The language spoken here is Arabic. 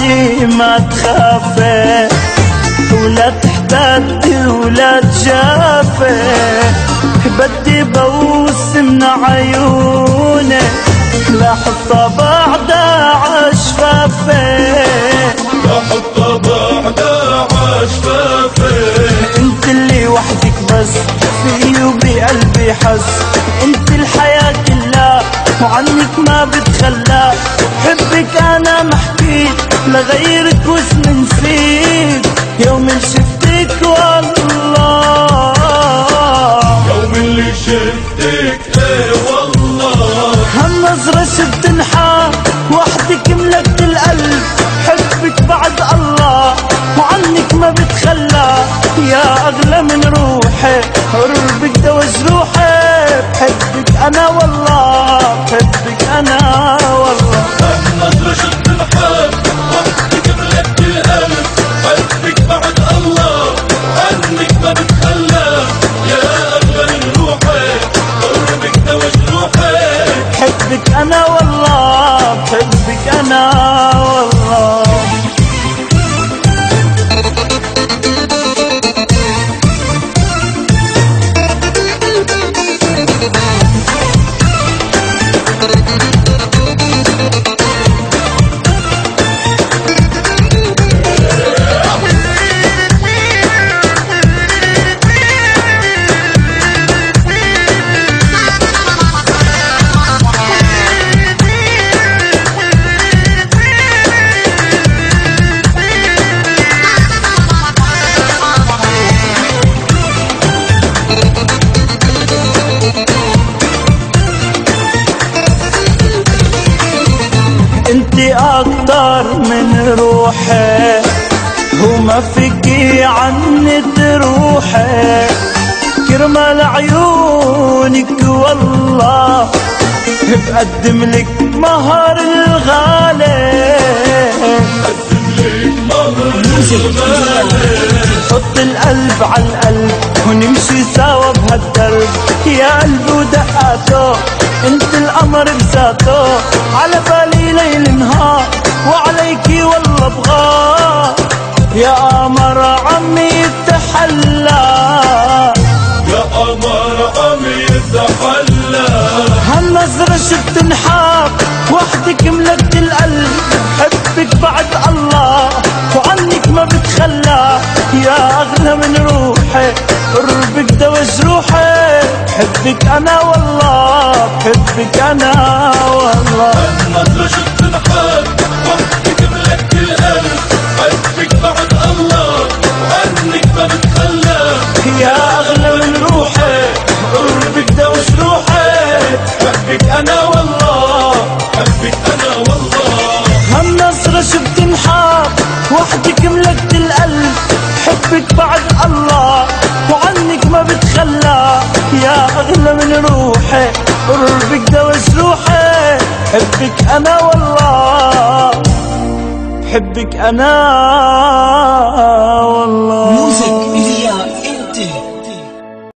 عندي ما تخافي، ولا تحتاجي ولا تجافي، بدي بوس من عيونك لا حطها بعدها عشفافي، لا حطها بعدها عشفافي. انت اللي وحدك بس في وبقلبي حس، انت الحياة كلها وعنك ما بتخلى، حبك انا محكيت لغيرك واسم نسيت، يوم اللي شفتك والله، يوم اللي شفتك ايه والله، هالنظرة شفت انحى وحدك ملكت القلب، حبك بعد الله وعنك ما بتخلى، يا اغلى من روحي قربك دوا جروحي، بحبك انا والله، بحبك انا والله. هالنظرة شفت الحب وحدك ملكت القلب، حبك بعد الله وعنك ما بتخلى، يا اغلى من روحي قربك دوا جروحي، بحبك انا والله، بحبك انا والله. انتي اكتر من روحي وما فيكي عني تروحي، كرمال عيونك والله بقدم لك مهر الغالي، قدم لك مهر الغالي، حط القلب على القلب ونمشي سوا بهالدرب، يا قلب ودقاته انت القمر بذاته، على بالي ليل نهار وعليكي والله بغار، يا قمر عمي يتحلى، يا قمر عمي يتحلى. هالنظرة شفت انحاق وحدك ملكت القلب، حبك بعد الله وعنك ما بتخلى، يا اغلى من روحي قربك دوا جروحي، بحبك انا والله، بحبك انا والله. هالنظرة شفت انحاق وحدك ملكت القلب، حبك بعد الله وعنك ما بتخلى، يا اغلى من روحي قربك دوا جروحي، حبك انا والله، حبك انا والله. هالنظرة شفت انحاق وحدك ملكت القلب، حبك بعد الله وعنك ما بتخلى، يا اغلى من روحي قربك دوا جروحي، حبك انا والله، حبك انا